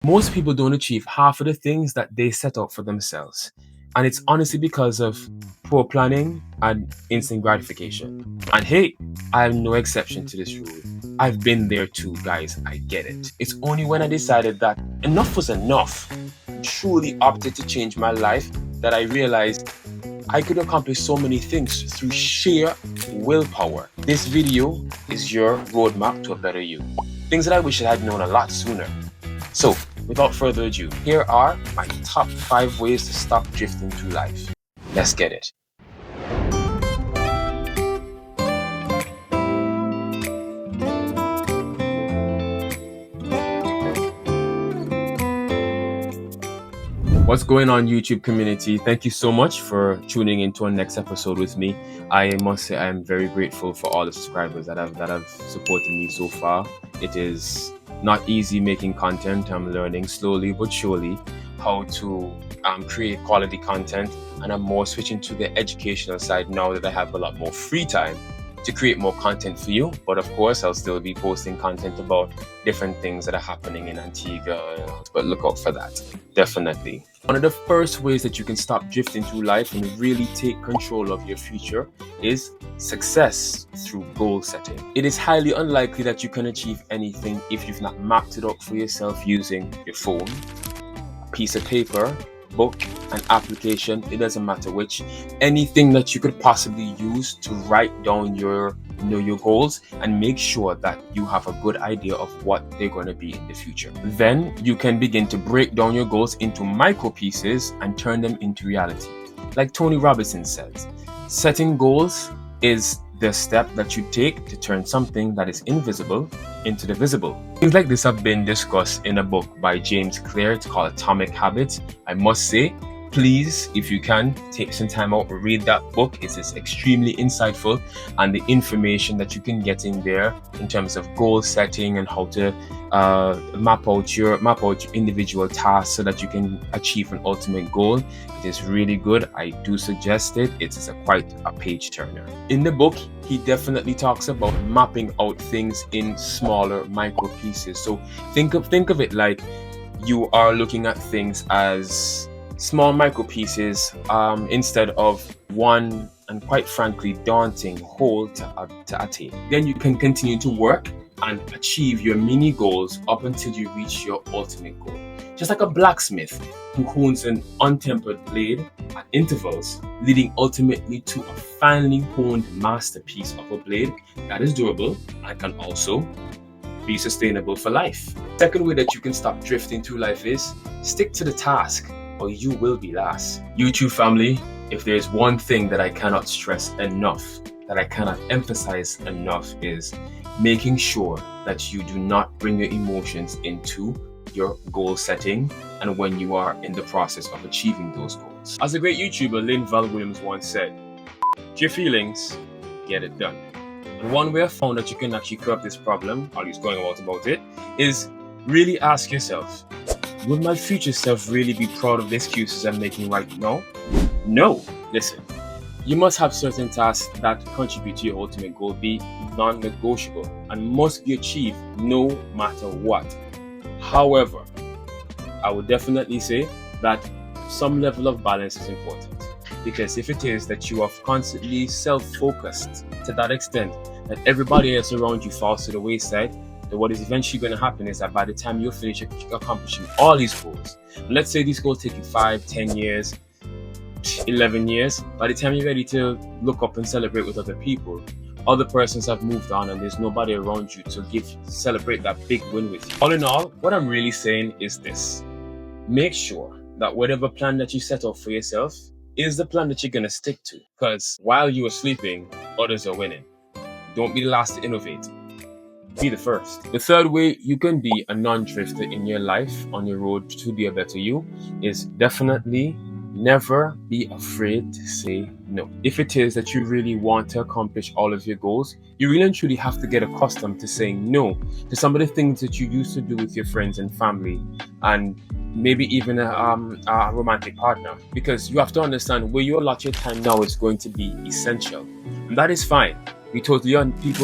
Most people don't achieve half of the things that they set out for themselves. And it's honestly because of poor planning and instant gratification. And hey, I'm no exception to this rule. I've been there too, guys. I get it. It's only when I decided that enough was enough, truly opted to change my life, that I realized I could accomplish so many things through sheer willpower. This video is your roadmap to a better you. Things that I wish I had known a lot sooner. So, without further ado, here are my top 5 ways to stop drifting through life. Let's get it. What's going on, YouTube community? Thank you so much for tuning into our next episode with me. I must say I'm very grateful for all the subscribers that have supported me so far. It is not easy making content. I'm learning slowly but surely how to create quality content, and I'm more switching to the educational side now that I have a lot more free time to create more content for you. But of course, I'll still be posting content about different things that are happening in Antigua, but look out for that, definitely. One of the first ways that you can stop drifting through life and really take control of your future is success through goal setting. It is highly unlikely that you can achieve anything if you've not mapped it out for yourself using your phone, a piece of paper, book, an application, it doesn't matter which, anything that you could possibly use to write down your goals and make sure that you have a good idea of what they're going to be in the future. Then you can begin to break down your goals into micro pieces and turn them into reality. Like Tony Robbins says, setting goals is the step that you take to turn something that is invisible into the visible. Things like this have been discussed in a book by James Clear. It's called Atomic Habits. I must say, please, if you can, take some time out and read that book. It is extremely insightful, and the information that you can get in there in terms of goal setting and how to map out your individual tasks so that you can achieve an ultimate goal. It is really good. I do suggest it. It is quite a page turner. In the book, he definitely talks about mapping out things in smaller micro pieces. So think of it like you are looking at things as small micro pieces instead of one, and quite frankly daunting, whole to attain. Then you can continue to work and achieve your mini goals up until you reach your ultimate goal. Just like a blacksmith who hones an untempered blade at intervals, leading ultimately to a finely honed masterpiece of a blade that is durable and can also be sustainable for life. Second way that you can stop drifting through life is stick to the task, or you will be last. YouTube family, if there's one thing that I cannot stress enough, that I cannot emphasize enough, is making sure that you do not bring your emotions into your goal setting and when you are in the process of achieving those goals. As a great YouTuber, Lynn-Val Williams once said, your feelings, get it done. And one way I found that you can actually curb this problem, or at least going about it, is really ask yourself, will my future self really be proud of the excuses I'm making right now? No. Listen, you must have certain tasks that contribute to your ultimate goal, be non-negotiable, and must be achieved no matter what. However, I would definitely say that some level of balance is important, because if it is that you are constantly self-focused to that extent that everybody else around you falls to the wayside, then what is eventually going to happen is that by the time you finish accomplishing all these goals, let's say these goals take you 5, 10 years, 11 years, by the time you're ready to look up and celebrate with other people, other persons have moved on and there's nobody around you to celebrate that big win with you. All in all, what I'm really saying is this: make sure that whatever plan that you set up for yourself is the plan that you're going to stick to, because while you are sleeping, others are winning. Don't be the last to innovate. Be the first. The third way you can be a non-drifter in your life on your road to be a better you is definitely never be afraid to say no. If it is that you really want to accomplish all of your goals, you really and truly have to get accustomed to saying no to some of the things that you used to do with your friends and family, and maybe even a romantic partner, because you have to understand where you allot your time now is going to be essential, and that is fine. People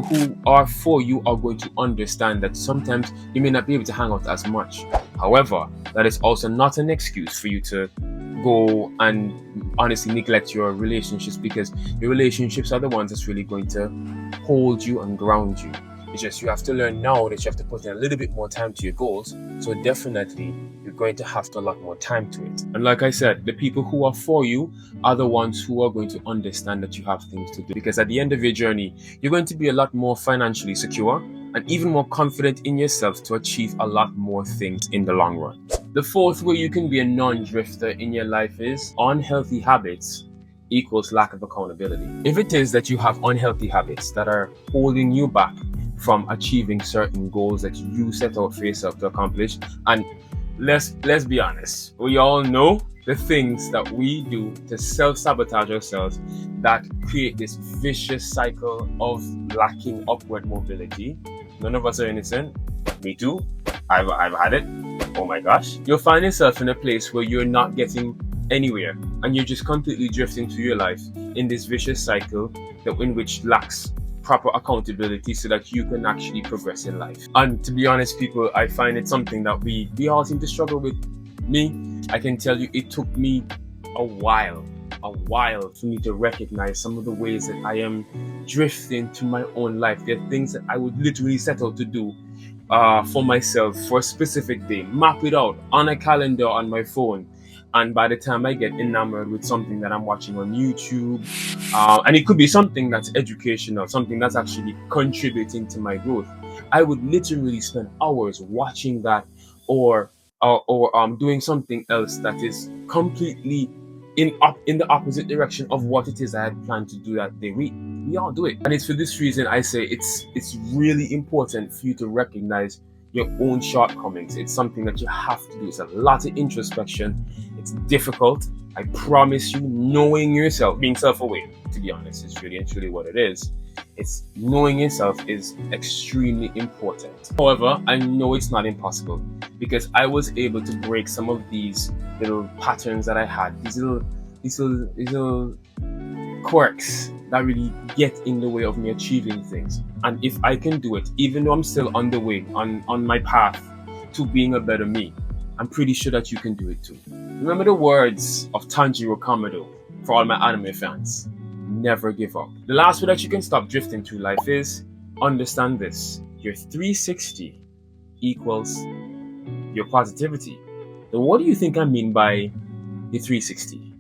who are for you are going to understand that sometimes you may not be able to hang out as much. However, that is also not an excuse for you to go and honestly neglect your relationships, because your relationships are the ones that's really going to hold you and ground you. It's just you have to learn now that you have to put in a little bit more time to your goals. So definitely you're going to have to allot more time to it. And like I said, the people who are for you are the ones who are going to understand that you have things to do. Because at the end of your journey, you're going to be a lot more financially secure and even more confident in yourself to achieve a lot more things in the long run. The fourth way you can be a non-drifter in your life is unhealthy habits equals lack of accountability. If it is that you have unhealthy habits that are holding you back from achieving certain goals that you set out for yourself to accomplish, and let's be honest, we all know the things that we do to self-sabotage ourselves that create this vicious cycle of lacking upward mobility. None of us are innocent. Me too. I've had it. Oh my gosh. You'll find yourself in a place where you're not getting anywhere and you're just completely drifting through your life in this vicious cycle in which lacks proper accountability so that you can actually progress in life. And to be honest, people, I find it something that we all seem to struggle with. Me, I can tell you, it took me a while for me to recognize some of the ways that I am drifting through my own life. There are things that I would literally set out to do for myself for a specific day, map it out on a calendar on my phone. And by the time I get enamored with something that I'm watching on YouTube, and it could be something that's educational, something that's actually contributing to my growth, I would literally spend hours watching that or doing something else that is completely in the opposite direction of what it is I had planned to do that day. We all do it. And it's for this reason I say it's really important for you to recognize your own shortcomings. It's something that you have to do. It's a lot of introspection. It's difficult. I promise you, knowing yourself, being self-aware, to be honest, is really and truly what it is. It's knowing yourself is extremely important. However, I know it's not impossible because I was able to break some of these little patterns that I had, these little quirks that really get in the way of me achieving things. And if I can do it, even though I'm still on the way, on my path to being a better me, I'm pretty sure that you can do it too. Remember the words of Tanjiro Kamado for all my anime fans: never give up. The last way that you can stop drifting through life is understand this: your 360 equals your positivity. Now, what do you think I mean by the 360?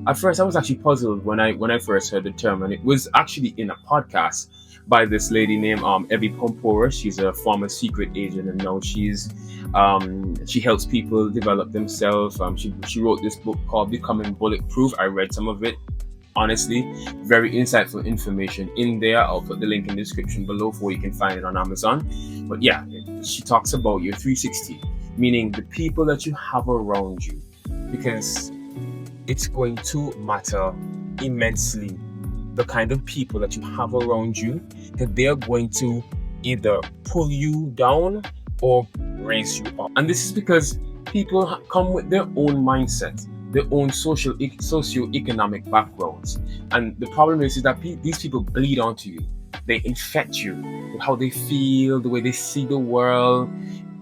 At first, I was actually puzzled when I first heard the term, and it was actually in a podcast by this lady named Evie Pompora. She's a former secret agent, and now she helps people develop themselves. She wrote this book called Becoming Bulletproof. I read some of it. Honestly, very insightful information in there. I'll put the link in the description below for you can find it on Amazon. But yeah, she talks about your 360, meaning the people that you have around you, because it's going to matter immensely the kind of people that you have around you, that they are going to either pull you down or raise you up. And this is because people come with their own mindset, their own socio-economic backgrounds. And the problem is that these people bleed onto you. They infect you with how they feel, the way they see the world,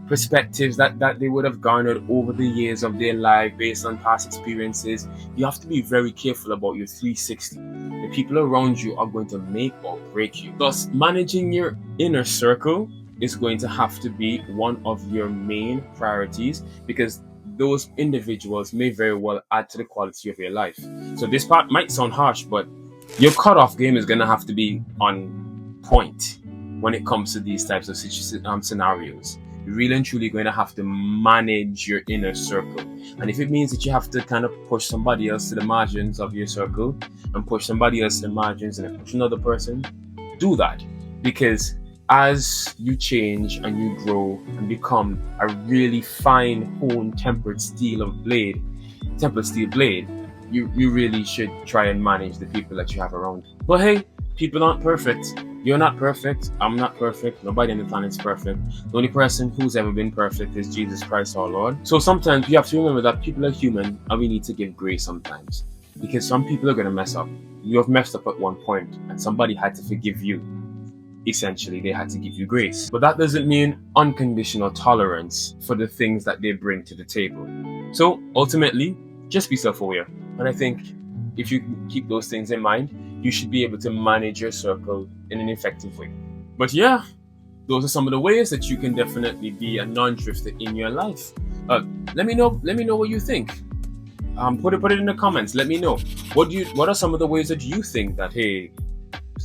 perspectives that they would have garnered over the years of their life based on past experiences. You have to be very careful about your 360. The people around you are going to make or break you. Thus, managing your inner circle is going to have to be one of your main priorities, because those individuals may very well add to the quality of your life. So this part might sound harsh, but your cutoff game is going to have to be on point when it comes to these types of scenarios. You're really and truly going to have to manage your inner circle. And if it means that you have to kind of push somebody else to the margins of your circle and push somebody else to the margins and then push another person, do that. Because as you change and you grow and become a really fine honed tempered steel blade, you really should try and manage the people that you have around. But hey, people aren't perfect. You're not perfect. I'm not perfect. Nobody on the planet is perfect. The only person who's ever been perfect is Jesus Christ our Lord. So sometimes we have to remember that people are human and we need to give grace sometimes. Because some people are going to mess up. You have messed up at one point and somebody had to forgive you. essentially they had to give you grace. But that doesn't mean unconditional tolerance for the things that they bring to the table. So ultimately, just be self-aware. And I think if you keep those things in mind, you should be able to manage your circle in an effective way. But yeah, those are some of the ways that you can definitely be a non-drifter in your life. Let me know what you think. Put it in the comments. Let me know what are some of the ways that you think that, hey,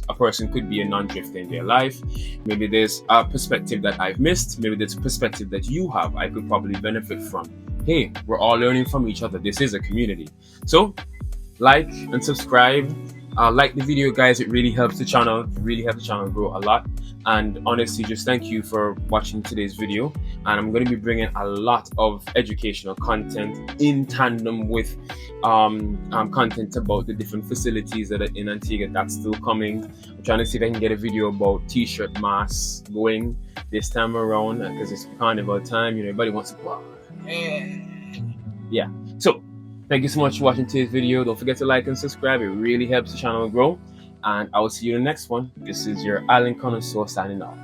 a person could be a non-drifter in their life. Maybe there's a perspective that I've missed. Maybe there's a perspective that you have I could probably benefit from. Hey, we're all learning from each other. This is a community. So like and subscribe. Like the video, guys. It really helps the channel. Grow a lot. And honestly, just thank you for watching today's video. And I'm going to be bringing a lot of educational content in tandem with content about the different facilities that are in Antigua. That's still coming. I'm trying to see if I can get a video about t-shirt masks going this time around, because it's carnival time. Everybody wants to go. Yeah. So thank you so much for watching today's video. Don't forget to like and subscribe. It really helps the channel grow. And I will see you in the next one. This is your Island Connoisseur signing off.